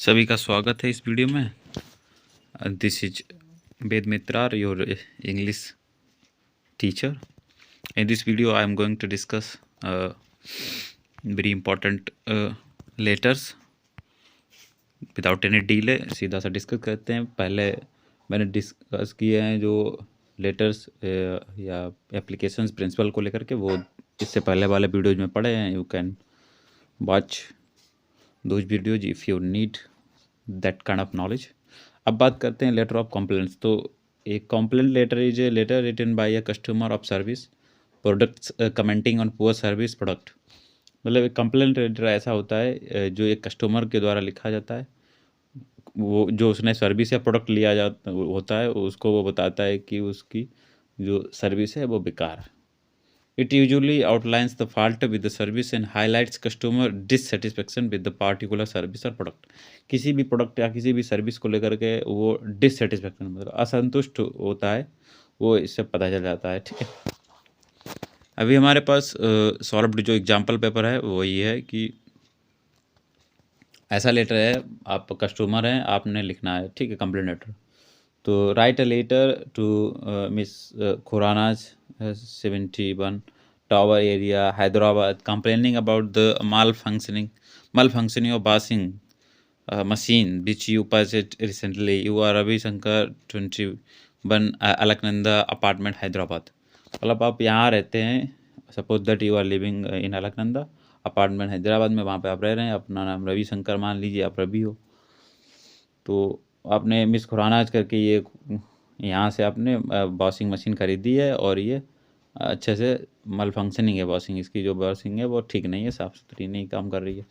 सभी का स्वागत है इस वीडियो में। This is Ved Mitrar, your English teacher. In this video I am going to discuss very important letters without any delay. सीधा सा डिस्कस करते हैं. पहले मैंने डिस्कस किए हैं जो लेटर्स या एप्लीकेशंस प्रिंसिपल को लेकर के, वो इससे पहले वाले वीडियोज में पढ़े हैं. You can watch those videos if you need that kind of knowledge. अब बात करते हैं लेटर ऑफ कंप्लेंट्स. तो एक complaint letter is a letter written by a customer of service products commenting on poor service product. मतलब एक complaint letter ऐसा होता है जो एक कस्टमर के द्वारा लिखा जाता है. वो जो उसने सर्विस या प्रोडक्ट लिया जाता होता है, उसको वो बताता है कि उसकी जो सर्विस है वो बेकार है. It usually outlines the fault with the service and highlights customer dissatisfaction with the particular service or product. किसी भी प्रोडक्ट या किसी भी सर्विस को लेकर के वो डिससेटिस्फेक्शन मतलब असंतुष्ट होता है, वो इससे पता चल जाता है. ठीक है. अभी हमारे पास सॉल्व्ड जो एग्जाम्पल पेपर है वो ये है कि ऐसा लेटर है, आप कस्टमर हैं, आपने लिखना है. ठीक है, कंप्लेंट लेटर. तो write a letter to miss Khurana's 71 Tower area, Hyderabad, complaining about the malfunctioning of washing machine which you purchased recently. You are Ravi Shankar 21 Alaknanda apartment, Hyderabad. मतलब आप यहाँ रहते हैं. Suppose that you are living in Alaknanda apartment Hyderabad में, वहाँ पे आप रह रहे हैं. अपना नाम रवि शंकर मान लीजिए, आप रवि हो. तो आपने मिस खुरानाज करके ये यहाँ से आपने वॉशिंग मशीन खरीदी है और ये अच्छे से मल फंक्शनिंग है. वॉशिंग, इसकी जो वॉशिंग है वो ठीक नहीं है, साफ़ सुथरी नहीं काम कर रही है.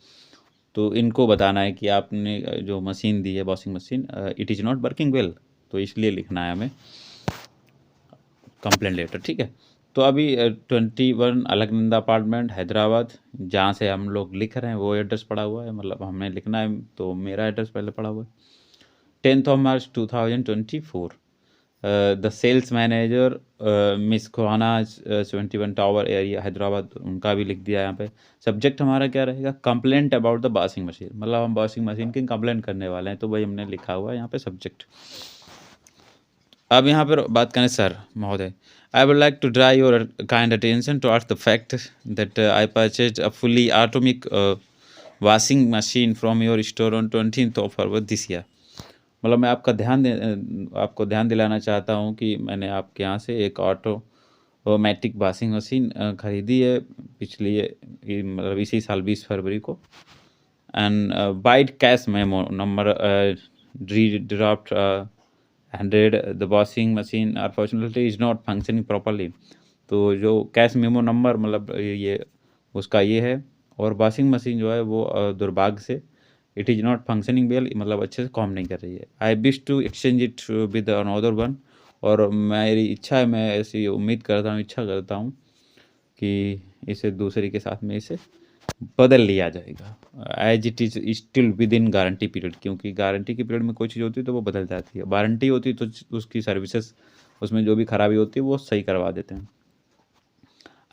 तो इनको बताना है कि आपने जो मशीन दी है, washing machine, it is not working well. तो इसलिए लिखना है हमें कंप्लेंट लेटर. ठीक है. तो अभी 21 अलकनंदा अपार्टमेंट हैदराबाद, जहाँ से हम लोग लिख रहे हैं वो एड्रेस पड़ा हुआ है. मतलब हमें लिखना है तो मेरा एड्रेस पहले पड़ा हुआ है. 10th March 2024. The sales manager miss Khurana 71 tower area Hyderabad, उनका भी लिख दिया यहाँ पे. सब्जेक्ट हमारा क्या रहेगा? Complaint about the washing machine. मतलब हम वॉशिंग मशीन की कंप्लेंट करने वाले हैं, तो वही हमने लिखा हुआ है यहाँ पे सब्जेक्ट. अब यहाँ पर बात करें सर महोदय, I would like to draw your kind attention towards the fact that I purchased a fully automatic washing machine from your store on 20th February this year. मतलब मैं आपको ध्यान दिलाना चाहता हूँ कि मैंने आपके यहाँ से एक ऑटोमेटिक वॉशिंग मशीन खरीदी है मतलब इसी साल 20 फरवरी को. And vide cash memo number draft 100 the washing machine unfortunately is not functioning properly. तो जो कैश मेमो नंबर मतलब ये उसका ये है, और वॉशिंग मशीन जो है वो दुर्भाग्य से it is not functioning well, मतलब अच्छे से काम नहीं कर रही है. I wish to exchange it with another one. और मेरी इच्छा है, मैं ऐसी उम्मीद करता हूँ, इच्छा करता हूँ कि इसे दूसरे के साथ में इसे बदल लिया जाएगा. As it is still with in guarantee period, क्योंकि गारंटी की पीरियड में कोई चीज़ होती है तो वो बदल जाती है. वारंटी होती है तो उसकी सर्विसेज, उसमें जो भी खराबी होती है वो सही करवा देते हैं.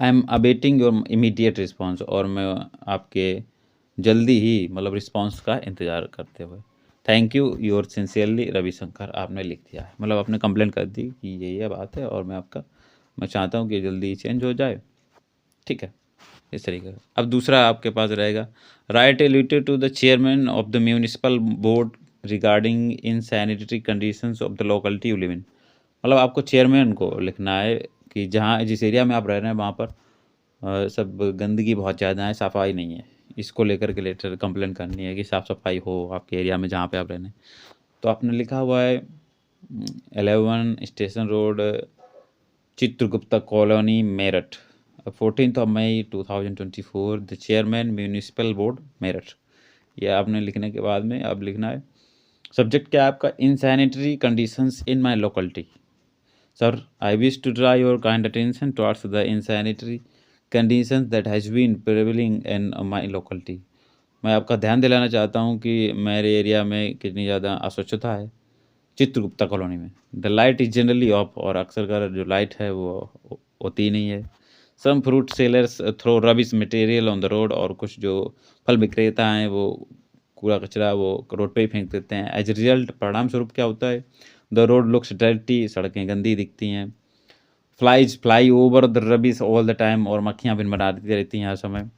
I am awaiting your immediate response. और मैं आपके जल्दी ही मतलब रिस्पांस का इंतज़ार करते हुए. Thank you, your sincerely Ravishankar. आपने लिख दिया है, मतलब आपने कंप्लेंट कर दी कि ये बात है, और मैं चाहता हूँ कि जल्दी चेंज हो जाए. ठीक है, इस तरीके का. अब दूसरा आपके पास रहेगा, write a letter to the chairman of the municipal board regarding insanitary conditions of the locality you live in. मतलब आपको चेयरमैन को लिखना है कि जिस एरिया में आप रह रहे हैं वहाँ पर सब गंदगी बहुत ज़्यादा है, सफाई नहीं है. इसको लेकर के लेटर कंप्लेंट करनी है कि साफ़ सफाई हो आपके एरिया में जहाँ पे आप रहने. तो आपने लिखा हुआ है 11 station road, Chitragupta colony, Meerut, 14th May 2024. The chairman municipal board, Meerut. ये आपने लिखने के बाद में अब लिखना है सब्जेक्ट क्या है आपका? Insanitary conditions in my locality. Sir, I wish to draw your kind attention towards the insanitary conditions that has been prevailing in my locality. मैं आपका ध्यान दिलाना चाहता हूँ कि मेरे एरिया में कितनी ज़्यादा अस्वच्छता है. चित्रगुप्ता कॉलोनी में the light is generally of, और अक्सर कर जो लाइट है वो होती नहीं है. Some fruit sellers throw rubbish material on the road. और कुछ जो फल विक्रेता हैं वो कूड़ा कचरा वो रोड पे ही फेंक देते हैं। एज रिजल्ट परिणाम स्वरूप क्या होता है, द रोड लुक्स डर्टी, सड़कें गंदी दिखती हैं। Flies fly over the rubbish all the time, और मक्खियाँ भिनभिनाती रहती हैं हर समय।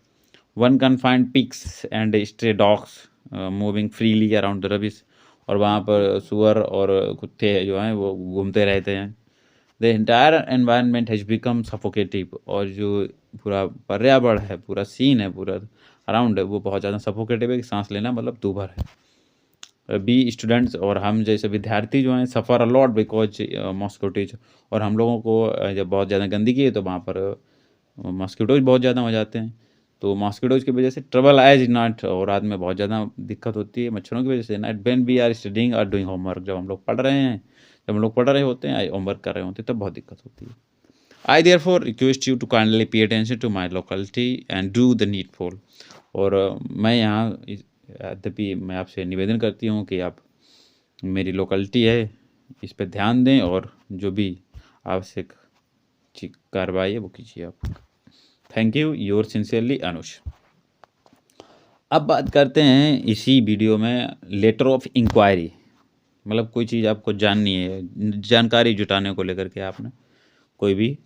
One can find pigs and stray dogs moving freely around the rubbish, और वहाँ पर सुअर और कुत्ते जो हैं वो घूमते रहते हैं। The entire environment has become suffocative, और जो पूरा पर्यावरण है, पूरा सीन है, पूरा अराउंड है, वो बहुत ज़्यादा सफोकेटिव है कि सांस लेना मतलब दूभर है। बी स्टूडेंट्स, और हम जैसे विद्यार्थी जो हैं, सफ़र अलॉट बिकॉज मॉस्किटोज, और हम लोगों को जब बहुत ज़्यादा गंदगी है तो वहाँ पर मॉस्किटोज बहुत ज़्यादा हो जाते हैं। तो मॉस्किटोज की वजह से ट्रबल एज नॉट, और रात में बहुत ज़्यादा दिक्कत होती है मच्छरों की वजह से। Night when we are studying और डूइंग होमवर्क, जब हम लोग पढ़ रहे हैं, जब हम लोग पढ़ रहे होते हैं, होमवर्क कर रहे होते हैं, तब बहुत दिक्कत होती है। I therefore request you to kindly pay attention to my locality and do the needful। और मैं यहाँ यद्यपि मैं आपसे निवेदन करती हूँ कि आप मेरी लोकेलिटी है इस पे ध्यान दें, और जो भी आवश्यक कार्रवाई है वो कीजिए आप। थैंक यू, योर सिंसियरली अनुज। अब बात करते हैं इसी वीडियो में लेटर ऑफ इंक्वायरी, मतलब कोई चीज़ आपको जाननी है, जानकारी जुटाने को लेकर के आपने कोई भी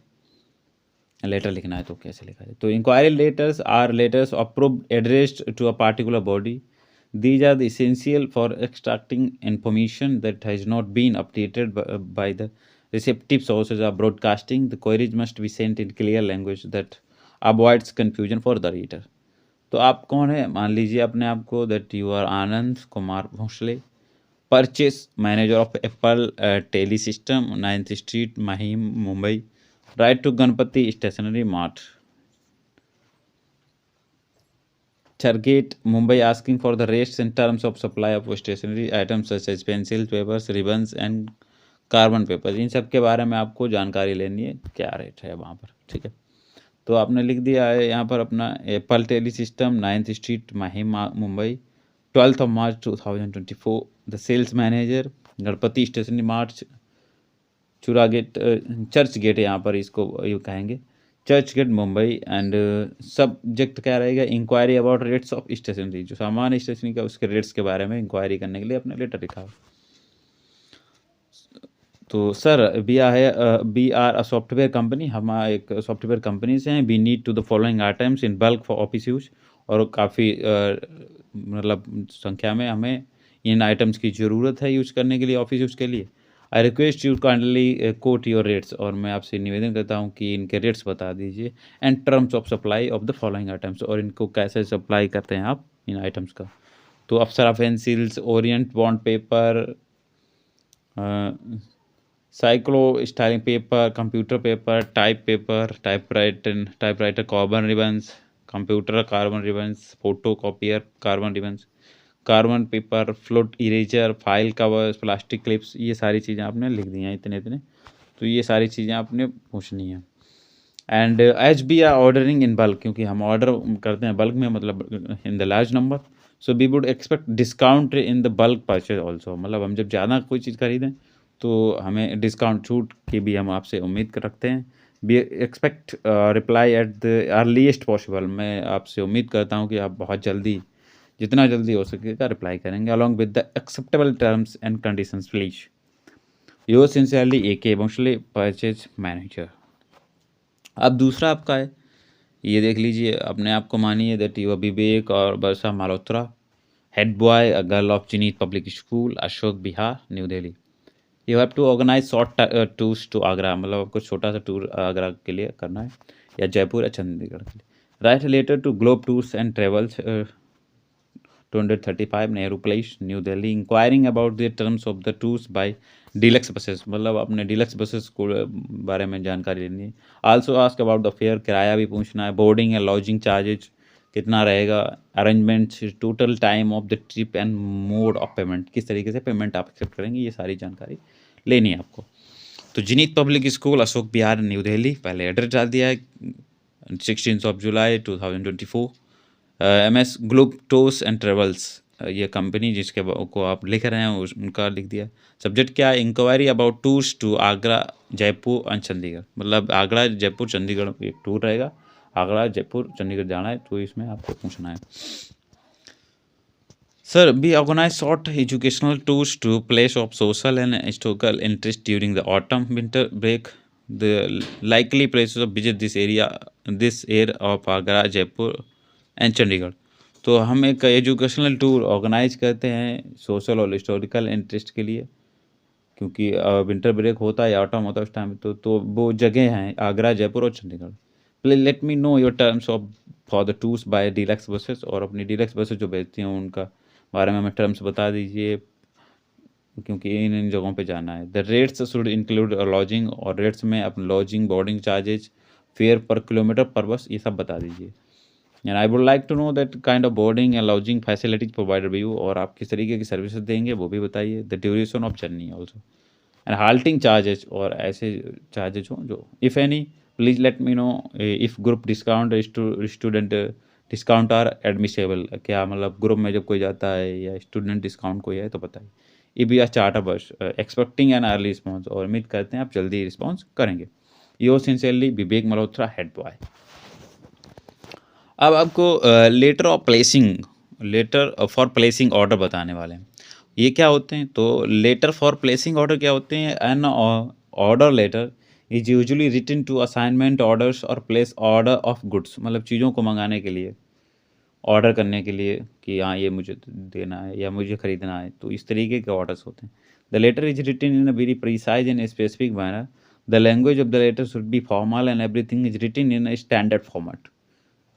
लेटर लिखना है तो कैसे लिखा जाए। तो inquiry letters are letters approved addressed to a particular body. These are the essential for extracting information that has not been updated by the receptive sources of broadcasting. The queries must be sent in clear language that avoids confusion for the reader। तो आप कौन है, मान लीजिए अपने आप को that you are Anand Kumar Bhosale, purchase manager of Apple tele system, 9th street Mahim Mumbai, write to Ganpati stationery mart, Churgate, Mumbai, asking for the rates in terms of supply of stationery items such as pencils, papers, ribbons and carbon paper. इन सब के बारे में आपको जानकारी लेनी है, क्या रेट है वहाँ पर, ठीक है। तो आपने लिख दिया है यहाँ पर अपना Apple tele system, 9th street Mahim Mumbai, 12 March 2024। The sales manager, Ganpati stationery mart, चूरा गेट, चर्च गेट यहाँ पर इसको ये कहेंगे, Churchgate Mumbai. And subject क्या रहेगा, inquiry about rates of stationery, जो सामान्य स्टेशनरी का उसके रेट्स के बारे में इंक्वायरी करने के लिए अपने लेटर लिखा हो। तो sir we are a software company, हम एक सॉफ्टवेयर कंपनी से हैं। We need to the following items in bulk for office use, और काफ़ी मतलब संख्या में हमें इन आइटम्स की ज़रूरत है यूज़ करने के लिए, ऑफिस यूज़ के लिए। I request you kindly quote your rates, और मैं आपसे निवेदन करता हूँ कि इनके रेट्स बता दीजिए। And terms of supply of the following items, और इनको कैसे सप्लाई करते हैं आप इन आइटम्स का। तो Apsara pencils, Orient bond paper, cyclostyling paper, computer paper, typewriter carbon ribbons, computer carbon ribbons, photocopier carbon ribbons, carbon paper, float eraser, file covers, plastic clips, ये सारी चीज़ें आपने लिख दी हैं इतने इतने। तो ये सारी चीज़ें आपने पूछनी है। And as we are ordering in bulk, क्योंकि हम ऑर्डर करते हैं बल्क में, मतलब in the large number, so we would expect discount in the bulk purchase also, मतलब हम जब ज़्यादा कोई चीज़ खरीदें तो हमें डिस्काउंट छूट की भी हम आपसे उम्मीद रखते हैं। We expect reply at the earliest possible, मैं आपसे उम्मीद करता हूँ कि आप बहुत जल्दी, जितना जल्दी हो सकेगा रिप्लाई करेंगे, along with the acceptable terms and conditions please. Your sincerely AK Bhosale, purchase manager. अब दूसरा आपका है, ये देख लीजिए, अपने आप को मानिए दैट यू विवेक और Varsha Malhotra, head boy a girl of जीनीत public school, Ashok Vihar, New Delhi. You have to organise short tours to Agra, मतलब आपको छोटा सा टूर आगरा के लिए करना है, या जयपुर या चंडीगढ़ के लिए। Write letter to globe tours and travels, 235 Nehru place, new Delhi, inquiring about the terms of the tours by deluxe buses, मतलब अपने डीलक्स बसेस को बारे में जानकारी लेनी है। Also ask about the fair, किराया भी पूछना है, बोर्डिंग एंड लॉजिंग चार्जेज कितना रहेगा, arrangements, total time of the trip and mode of payment, किस तरीके से पेमेंट आप एक्सेप्ट करेंगे, ये सारी जानकारी लेनी है आपको। तो जीनीत public school, Ashok Vihar, New Delhi, पहले एड्रेस डाल दिया है, 16 जुलाई 2024। MS globe tours and travels, ये कंपनी जिसके को आप लिख रहे हैं उनका लिख दिया। सब्जेक्ट क्या है, inquiry about tours to Agra, Jaipur and Chandigarh, मतलब आगरा जयपुर चंडीगढ़ एक टूर रहेगा, आगरा जयपुर चंडीगढ़ जाना है, तो इसमें आपको पूछना है। Sir, we organize short educational tours to place of social and historical interest during the autumn winter break. The likely places of visit this area of Agra, Jaipur and Chandigarh. तो हम एक एजुकेशनल टूर ऑर्गेनाइज करते हैं social और historical interest के लिए, क्योंकि winter break होता है या ऑटम होता है उस टाइम, तो वो जगह हैं आगरा, जयपुर और Chandigarh. Please let me know your terms of for the tours by deluxe buses, और अपनी डीलक्स बसेस जो भेजती हैं उनका बारे में हमें टर्म्स बता दीजिए, क्योंकि इन इन जगहों पे जाना है। The rates should include lodging, और रेट्स में अपने lodging, boarding charges, fare per kilometre per bus, ये सब बता दीजिए। And I would like to know that kind of boarding and lodging facilities provided by you, और आप किस तरीके की सर्विसेज देंगे वो भी बताइए। The duration of journey also, and halting charges, और ऐसे चार्जेज हों जो if any please let me know. If group discount student discount are admissible, क्या मतलब ग्रुप में जब कोई जाता है या स्टूडेंट डिस्काउंट कोई है तो बताइए। ई बी आर चार्टर बस एक्सपेक्टिंग एन अर्ली रिस्पॉन्स, और उम्मीद करते हैं आप जल्दी रिस्पॉन्स करेंगे। Your sincerely Vivek Malhotra, head boy. अब आपको लेटर फॉर प्लेसिंग ऑर्डर बताने वाले हैं। ये क्या होते हैं? तो लेटर फॉर प्लेसिंग ऑर्डर क्या होते हैं? An order letter is usually written to assignment orders और प्लेस ऑर्डर ऑफ गुड्स, मतलब चीज़ों को मंगाने के लिए, ऑर्डर करने के लिए कि हाँ ये मुझे देना है या मुझे ख़रीदना है, तो इस तरीके के ऑर्डर्स होते हैं। The letter is written in a very precise and specific manner. The language of the letter should be formal and everything is written in a standard format.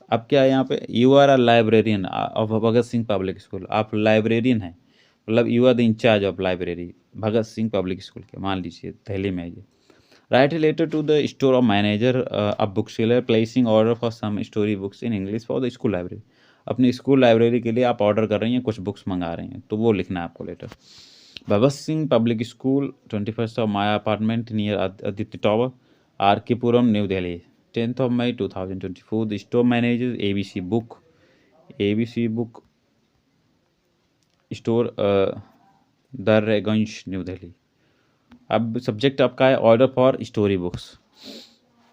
अब क्या है यहाँ पे? You are a librarian of Bhagat Singh public school, आप librarian हैं, मतलब you are the incharge of library Bhagat Singh public school के, मान लीजिए दिल्ली में है ये। Write letter to the store of manager of book seller placing order for some story books in English for the school library. अपनी school library के लिए आप ऑर्डर कर रही हैं, कुछ बुक्स मंगा रही हैं, तो वो लिखना है आपको letter. Bhagat Singh public school 21 of Maya apartment near Aditya tower, R K Puram, New Delhi, 10th of May 2024. The store manages ABC book store Daryaganj, New Delhi. अब सब्जेक्ट आपका है ऑर्डर फॉर स्टोरी बुक्स।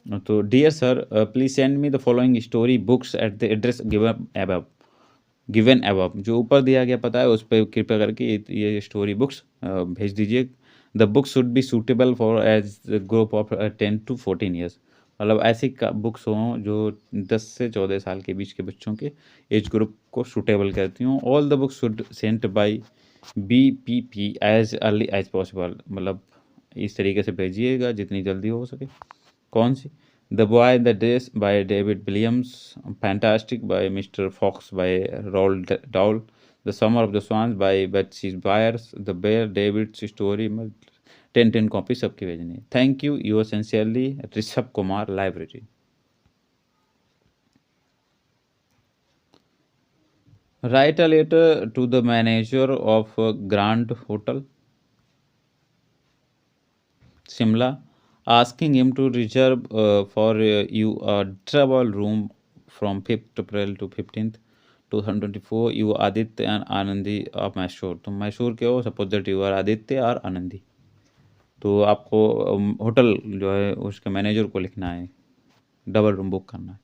तो dear sir, please send me the following story books at the address given above, जो ऊपर दिया गया पता है उस पर कृपया करके ये स्टोरी बुक्स भेज दीजिए। The books should be suitable for age group of 10 to 14 years, मतलब ऐसी बुक्स हों जो 10 से 14 साल के बीच के बच्चों के एज ग्रुप को सूटेबल करती हों। All the books should sent by BPP as early as possible, मतलब इस तरीके से भेजिएगा जितनी जल्दी हो सके। कौन सी? The boy the dress by David Williams, fantastic by mister fox by Roald Dahl, the summer of the swans by Betsy Byars, the bear David story, 10 copy सबकी भेजनी है। Thank you, your sincerely Rishabh Kumar, library. Write a letter to the manager of grand hotel Shimla, asking him to reserve for you a double room from 5th April to 15th 2024. You Aditya and Anandi of Mysore, तुम मैसूर के हो, suppose that you are Aditya और आनंदी, तो आपको hotel जो है उसके manager को लिखना है, डबल रूम बुक करना है,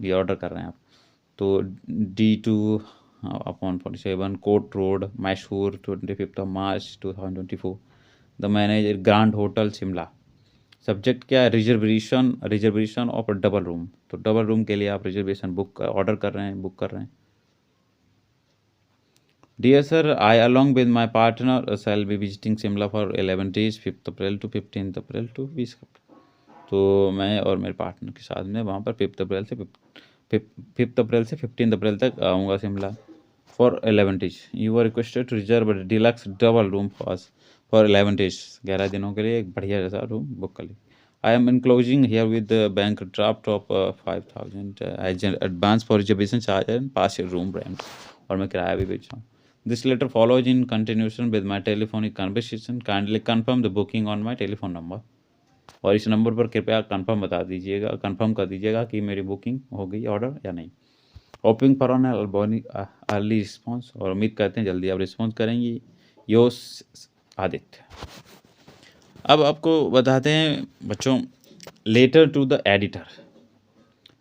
ये ऑर्डर कर रहे हैं आप। तो D2 upon 47 court road, Mysore, 25th of March 2024। The manager, grand hotel Shimla. Subject क्या है? रिजर्वेशन ऑफ डबल रूम, तो डबल रूम के लिए आप रिजर्वेशन ऑर्डर कर रहे हैं, बुक कर रहे हैं। Dear sir, I along with my partner shall be visiting Shimla for 11 days 5th April to 15th April to 20। तो मैं और मेरे पार्टनर के साथ में वहाँ पर 5th April से 15th April तक आऊँगा Shimla for 11 days। You are requested to reserve deluxe double room for 11 days, 11 दिनों के लिए एक बढ़िया जैसा रूम बुक कर ली। I am enclosing here with bank draft of 5000 as advance for reservation charge and pass room rent, और मैं किराया भी बेच रहा हूँ। This letter follows in continuation with my telephonic conversation, kindly confirm the booking on my telephone number, और इस number पर कृपया कंफर्म कर दीजिएगा कि मेरी बुकिंग हो गई ऑर्डर या नहीं। Hoping for on early response, और उम्मीद करते हैं जल्दी आप रिस्पॉन्स करेंगी। योस आदित्य। अब आपको बताते हैं बच्चों, letter to the editor.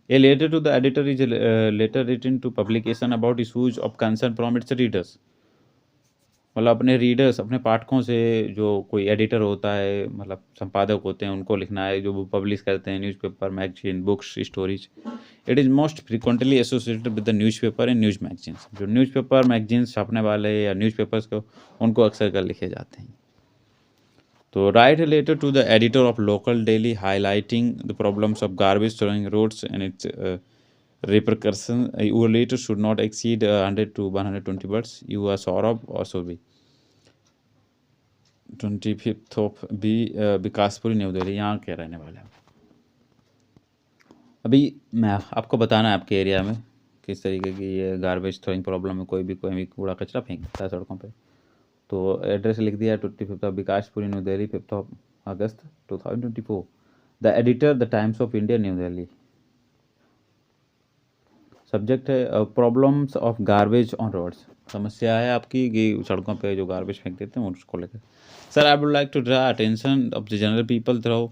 A letter to the editor is a letter written to publication about issues of concern from its readers. मतलब अपने रीडर्स, अपने पाठकों से, जो कोई एडिटर होता है, मतलब संपादक होते हैं, उनको लिखना है, जो वो पब्लिश करते हैं newspaper, magazine, books, stories. It is most frequently associated with the newspaper and news magazines. जो न्यूज़पेपर, मैगज़ीन्स छापने वाले या न्यूज़पेपर्स को, उनको अक्सर कर लिखे जाते हैं। तो write related to the editor of local daily highlighting the problems of garbage throwing roads and its repercussion. Your letter should not exceed 100 to 120 words. You are Saurabh or Sobi. 25th of B, Vikaspuri, new Delhi, यहाँ के रहने वाले हैं। अभी मैं आपको बताना है आपके एरिया में किस तरीके की ये गार्बेज थ्रोइंग प्रॉब्लम है, कोई भी कूड़ा कचरा फेंक देता है सड़कों पे। तो एड्रेस लिख दिया 25th of Vikaspuri, new Delhi, 5 अगस्त 2024। The editor, the Times of India, New Delhi. Subject है problems of garbage on roads. समस्या है आपकी कि सड़कों पे जो गार्बेज फेंक देते हैं उसको लेकर। Sir, I would like to draw attention of the general people through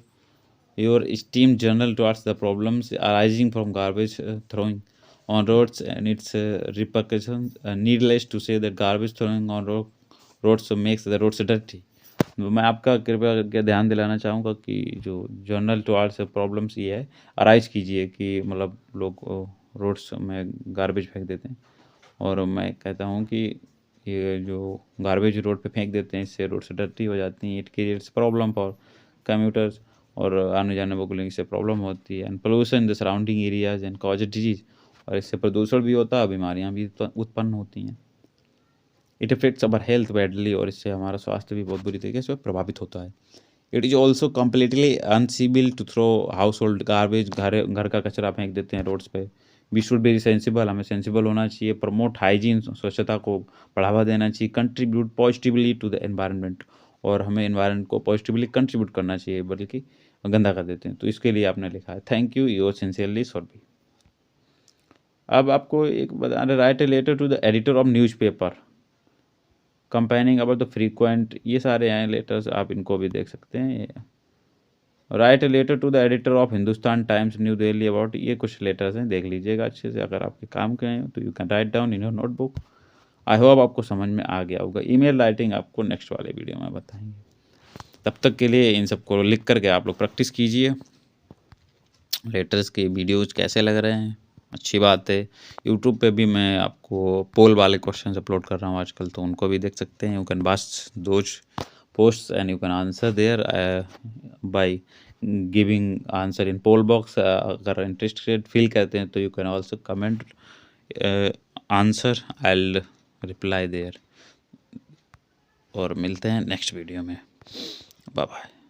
your esteemed journal towards the problems arising from garbage throwing on roads and its repercussions. Needless to say that garbage throwing on roads makes the roads dirty. मैं आपका कृपया करके ध्यान दिलाना चाहूँगा कि जो journal towards problems ये है, अराइज कीजिए कि मतलब लोग रोड्स में गार्बेज फेंक देते हैं। और मैं कहता हूँ कि ये जो गार्बेज रोड पे फेंक देते हैं, इससे रोड से डर्टी हो जाती हैं। It creates problem for commuters, और आने जाने वालों को इससे प्रॉब्लम होती है। And pollution the surrounding areas and cause disease, और इससे प्रदूषण भी होता है, बीमारियाँ भी उत्पन्न होती हैं। It affects our health badly, और इससे हमारा स्वास्थ्य भी बहुत बुरी तरीके से प्रभावित होता है। It is also completely uncivil to throw household garbage, घर का कचरा फेंक देते हैं रोड्स पे। वी शुड बी सेंसिबल, हमें सेंसिबल होना चाहिए। प्रमोट हाइजीन, स्वच्छता को बढ़ावा देना चाहिए। Contribute positively to the environment, और हमें एनवायरनमेंट को पॉजिटिवली कंट्रीब्यूट करना चाहिए, बल्कि गंदा कर देते हैं। तो इसके लिए आपने लिखा है, thank you, your sincerely sorry. अब आपको एक बता रहे, write letter to the editor of newspaper complaining about the frequent, ये सारे हैं लेटर्स, आप इनको भी देख सकते हैं। Write letter to the editor of Hindustan Times, new Delhi about, ये कुछ लेटर्स हैं, देख लीजिएगा अच्छे से। अगर आपके काम के हैं तो you can write down in your notebook. I hope आपको समझ में आ गया होगा। ईमेल राइटिंग आपको नेक्स्ट वाले वीडियो में बताएंगे। तब तक के लिए इन सबको लिख करके आप लोग प्रैक्टिस कीजिए। लेटर्स के वीडियोज़ कैसे लग रहे हैं, अच्छी बात है। यूट्यूब पे भी मैं आपको पोल वाले क्वेश्चंस अपलोड कर रहा हूँ आजकल, तो उनको भी देख सकते हैं। You can watch those posts and you can answer there by giving answer in poll box. अगर इंटरेस्टेड फील करते हैं तो you can also comment answer, I will reply there. और मिलते हैं नेक्स्ट वीडियो में। Bye bye.